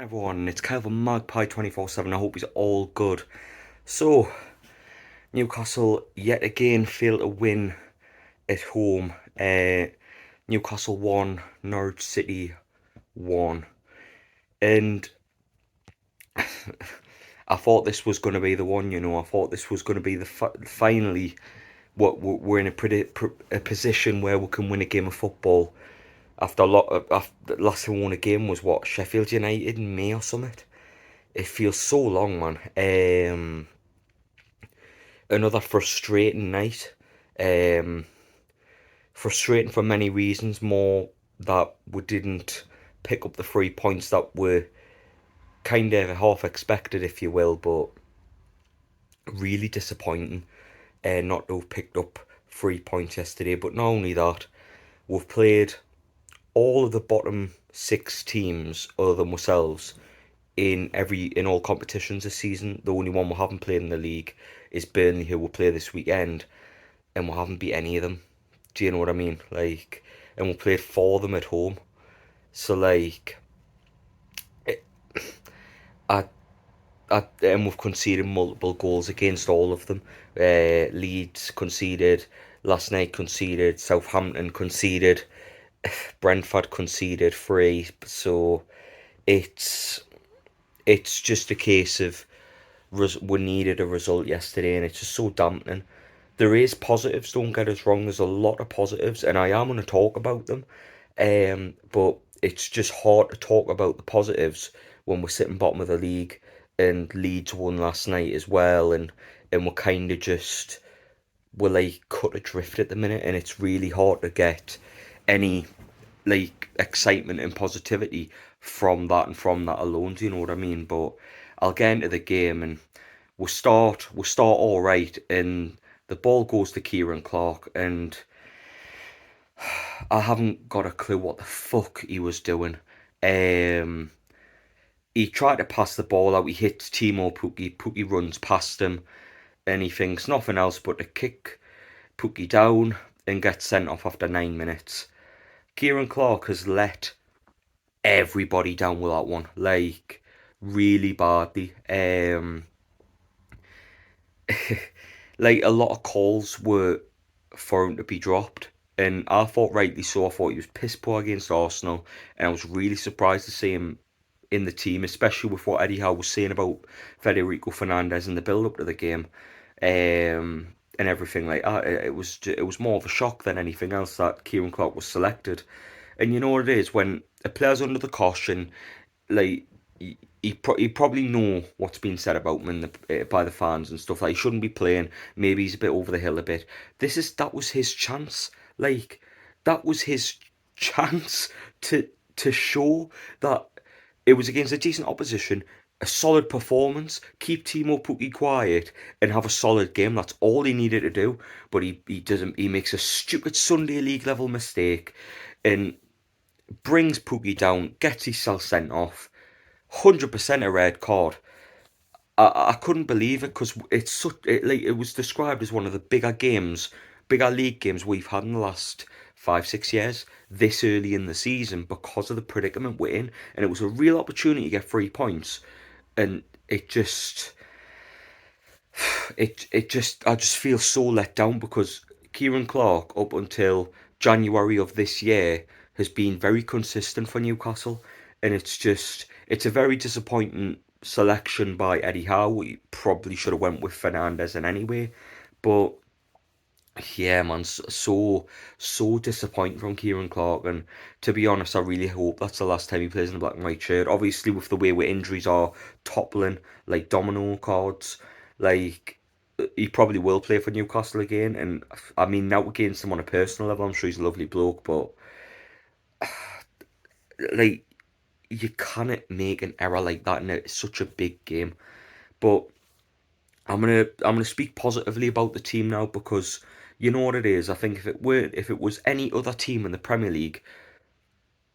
Everyone, it's Calvin Magpie 24/7. I hope he's all good. So, Newcastle yet again failed to win at home. Newcastle won, Norwich City won. And I thought this was going to be the one, I thought this was going to be the finally what we're in a position where we can win a game of football. After a lot of, after, last time we won a game was what, Sheffield United in May or something. It feels so long, man. Another frustrating night. Um, Frustrating for many reasons. More that we didn't pick up the 3 points that were kind of half expected, if you will, but really disappointing not to have picked up 3 points yesterday. But not only that, we've played all of the bottom six teams other than ourselves in all competitions this season. The only one we haven't played in the league is Burnley, who will play this weekend, and we haven't beat any of them. Do you know what I mean? And we played for them at home. So it, I, and we've conceded multiple goals against all of them. Leeds conceded last night. Conceded. Southampton conceded. Brentford conceded three. So it's it's just a case of we needed a result yesterday, and it's just so dampening. There is positives, don't get us wrong. There's a lot of positives, and I am going to talk about them. But it's just hard to talk about the positives when we're sitting bottom of the league, and Leeds won last night as well, and we're kind of just we're like cut adrift at the minute, and it's really hard to get any excitement and positivity from that and from that alone. Do you know what I mean? But I'll get into the game, and we'll start all right, and the ball goes to Kieran Clark, and I haven't got a clue what the fuck he was doing. Um, he tried to pass the ball out. He hits Timo Pukki. Pukki runs past him, and he thinks nothing else but to kick Pukki down and get sent off after 9 minutes. Kieran Clark has let everybody down with that one, really badly. Like a lot of calls were for him to be dropped, and I thought rightly so. I thought he was piss poor against Arsenal, and I was really surprised to see him in the team, especially with what Eddie Howe was saying about Federico Fernandez in the build up to the game, and everything like that. It was more of a shock than anything else that Kieran Clark was selected. And you know what it is when a player's under the caution, like he probably know what's been said about him by the fans and stuff. Like, he shouldn't be playing. Maybe he's a bit over the hill a bit. That was his chance. Like, that was his chance to show that it was against a decent opposition, a solid performance, keep Timo Pukki quiet, and have a solid game. That's all he needed to do. But he doesn't. He makes a stupid Sunday League level mistake, and brings Pookie down, gets himself sent off. 100% a red card. I couldn't believe it because it was described as one of the bigger league games we've had in the last 5 6 years. This early in the season because of the predicament we're in, and it was a real opportunity to get 3 points, and I just feel so let down because Kieran Clark up until January of this year has been very consistent for Newcastle, and it's a very disappointing selection by Eddie Howe. We probably should have went with Fernandez in anyway, but yeah, man, so disappointing from Kieran Clark, and to be honest, I really hope that's the last time he plays in a black and white shirt. Obviously, with the way where injuries are toppling like domino cards, like he probably will play for Newcastle again. And I mean, now against him on a personal level, I'm sure he's a lovely bloke, but like you cannot make an error like that in such a big game. But I'm gonna speak positively about the team now because you know what it is. I think if it was any other team in the Premier League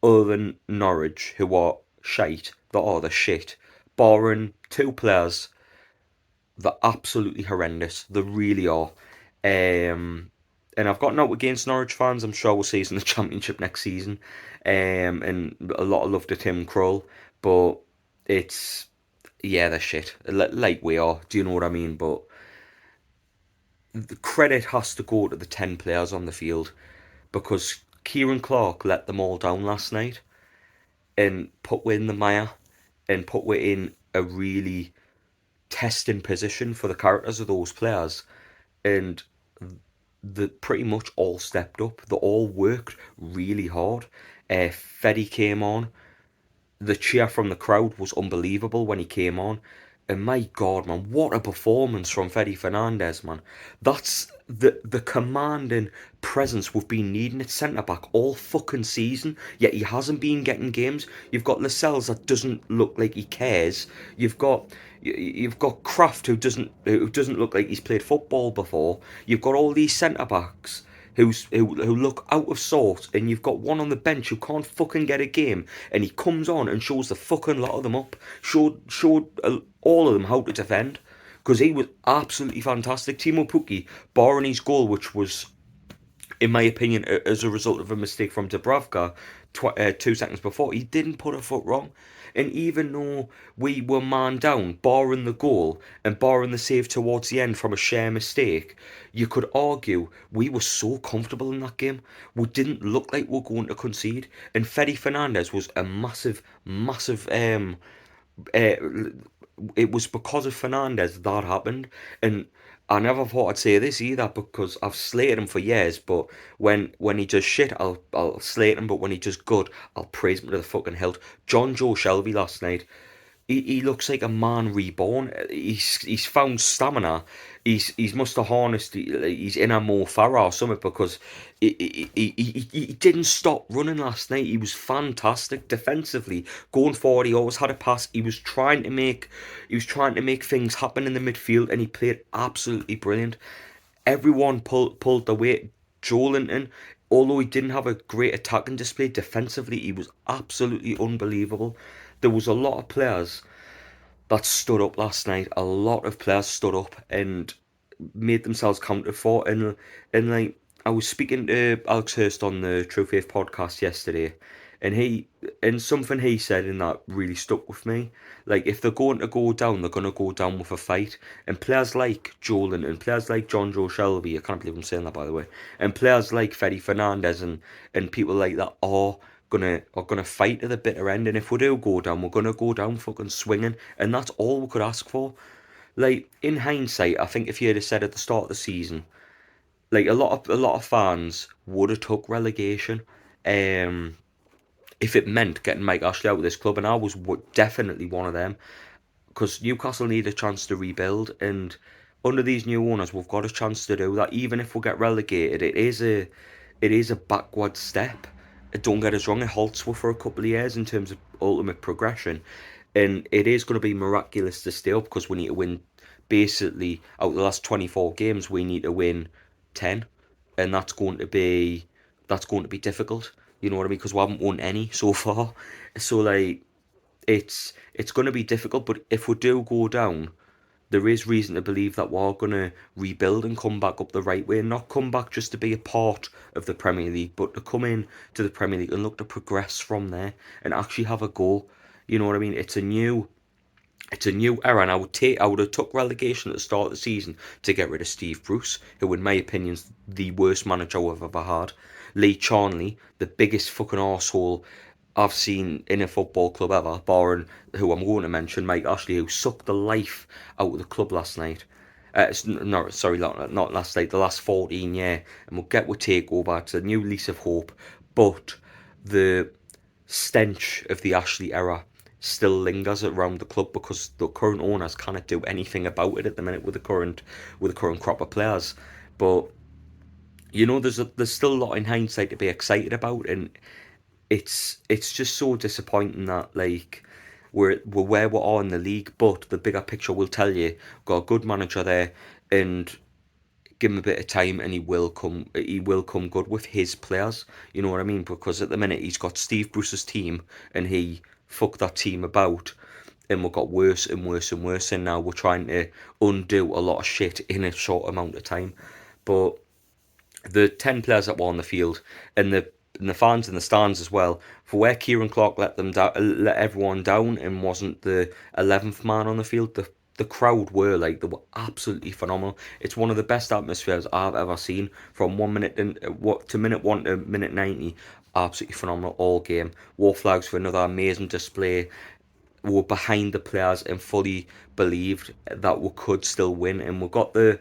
other than Norwich, who are shite, they're shit, barring two players, they're absolutely horrendous. They really are. And I've got note against Norwich fans. I'm sure we'll see us in the Championship next season. And a lot of love to Tim Krull, but it's yeah, they're shit. Like we are. Do you know what I mean? But the credit has to go to the 10 players on the field because Kieran Clark let them all down last night and put in the mire and put in a really testing position for the characters of those players. And the pretty much all stepped up. They all worked really hard. Feddy came on. The cheer from the crowd was unbelievable when he came on. And my God, man, what a performance from Fede Fernandez, man. That's the commanding presence we've been needing at centre back all fucking season. Yet he hasn't been getting games. You've got Lascelles that doesn't look like he cares. You've got Kraft who doesn't look like he's played football before. You've got all these centre backs who look out of sorts, and you've got one on the bench who can't fucking get a game, and he comes on and shows the fucking lot of them up, showed all of them how to defend, because he was absolutely fantastic. Timo Pukki, barring his goal, which was in my opinion, as a result of a mistake from Dubravka 2 seconds before, he didn't put a foot wrong. And even though we were man down, barring the goal and barring the save towards the end from a sheer mistake, you could argue we were so comfortable in that game. We didn't look like we were going to concede. And Fede Fernandez was a massive, massive uh, it was because of Fernandez that happened. And I never thought I'd say this either because I've slated him for years. But when he does shit, I'll slate him. But when he does good, I'll praise him to the fucking hilt. John Joe Shelby last night, he looks like a man reborn. He's found stamina. He's must have harnessed his inner Mo Farah or something because he didn't stop running last night. He was fantastic defensively, going forward. He always had a pass. He was trying to make things happen in the midfield, and he played absolutely brilliant. Everyone pulled the weight. Joelinton, although he didn't have a great attacking display defensively, he was absolutely unbelievable. There was a lot of players that stood up last night. A lot of players stood up and made themselves counted for. And like I was speaking to Alex Hurst on the True Faith podcast yesterday, and something he said in that really stuck with me. Like if they're going to go down, they're going to go down with a fight. And players like Jolan and players like John Joe Shelby, I can't believe I'm saying that by the way, and players like Fede Fernandez and people like that are gonna fight to the bitter end. And if we do go down, we're gonna go down fucking swinging, and that's all we could ask for. Like in hindsight, I think if you had said at the start of the season, like a lot of fans would have took relegation, um, if it meant getting Mike Ashley out of this club, and I was definitely one of them because Newcastle need a chance to rebuild, and under these new owners, we've got a chance to do that. Even if we get relegated, it is a backward step. Don't get us wrong; it halts us for a couple of years in terms of ultimate progression, and it is going to be miraculous to stay up because we need to win. Basically, out of the last 24 games, we need to win 10, and that's going to be difficult. You know what I mean? Because we haven't won any so far. So like it's going to be difficult, but if we do go down, there is reason to believe that we're going to rebuild and come back up the right way, and not come back just to be a part of the Premier League, but to come in to the Premier League and look to progress from there and actually have a go. You know what I mean? It's a new era, and I would have took relegation at the start of the season to get rid of Steve Bruce, who in my opinion is the worst manager I've ever had. Lee Charnley, the biggest fucking arsehole I've seen in a football club ever, barring who I'm going to mention, Mike Ashley, who sucked the life out of the club last night. No, sorry, not last night, the last 14 year, and we'll get with takeover. It's a new lease of hope, but the stench of the Ashley era still lingers around the club because the current owners cannot do anything about it at the minute with the current crop of players. But there's still a lot in hindsight to be excited about, and it's just so disappointing that like we're where we are in the league, but the bigger picture will tell you got a good manager there, and give him a bit of time and he will come good with his players. You know what I mean? Because at the minute he's got Steve Bruce's team and he fucked that team about, and we got worse and worse and worse, and now we're trying to undo a lot of shit in a short amount of time. But the 10 players that were on the field, and and the fans in the stands as well, for where Kieran Clark let everyone down and wasn't the 11th man on the field. The crowd were like, they were absolutely phenomenal. It's one of the best atmospheres I've ever seen, from 1 minute to minute 1 to minute 90. Absolutely phenomenal all game. War flags for another amazing display. We were behind the players and fully believed that we could still win, and we got the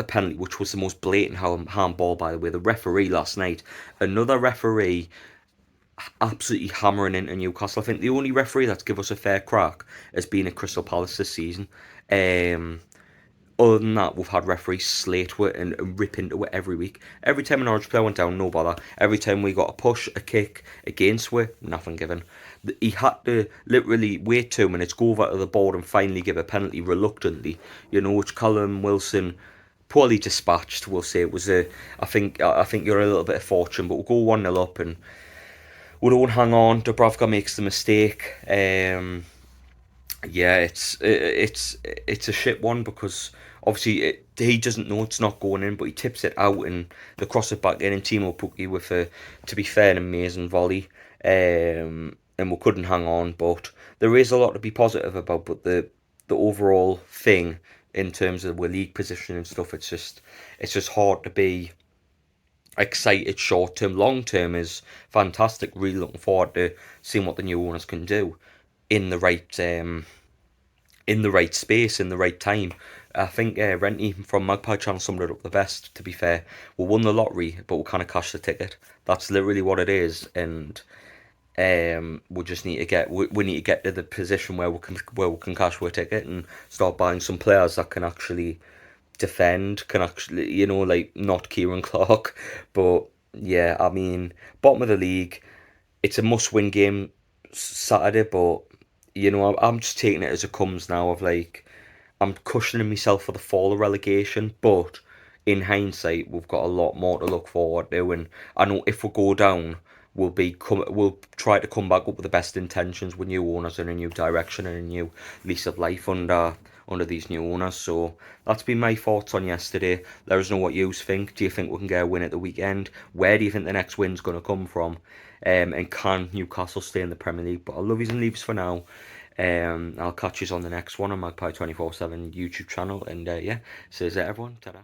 penalty, which was the most blatant handball, by the way. The referee last night, another referee, absolutely hammering into Newcastle. I think the only referee that's give us a fair crack has been at Crystal Palace this season. Um, Other than that, we've had referees slate to it and rip into it every week. Every time an Norwich player went down, no bother. Every time we got a push, a kick against it, nothing given. He had to literally wait 2 minutes, go over to the board and finally give a penalty reluctantly. Which Callum Wilson poorly dispatched. We'll say it was a. I think you're a little bit of fortune, but we'll go 1-0 up and we don't hang on. Dubravka makes the mistake. Yeah, it's a shit one, because obviously he doesn't know it's not going in, but he tips it out and they cross it back in, and Timo Pukki with a, to be fair, an amazing volley. And we couldn't hang on, but there is a lot to be positive about. But the overall thing in terms of the league position and stuff, it's just hard to be excited short term. Long term is fantastic. Really looking forward to seeing what the new owners can do in the right space, in the right time. I think Renty from Magpie Channel summed it up the best, to be fair. We won the lottery, but we kind of cashed the ticket. That's literally what it is, and we just need to we need to get to the position where we can cash our ticket and start buying some players that can actually defend, can actually, like, not Kieran Clark. But yeah, I mean, bottom of the league, it's a must-win game Saturday, but I'm just taking it as it comes now. Of like, I'm cushioning myself for the fall of relegation, but in hindsight, we've got a lot more to look forward to, and I know if we go down, we'll try to come back up with the best intentions, with new owners and a new direction and a new lease of life under these new owners. So that's been my thoughts on yesterday. Let us know what you think. Do you think we can get a win at the weekend? Where do you think the next win's going to come from? And can Newcastle stay in the Premier League? But I'll love yous and leaves for now. I'll catch yous on the next one on Magpie 24/7 YouTube channel. And yeah, says everyone. Ta-da.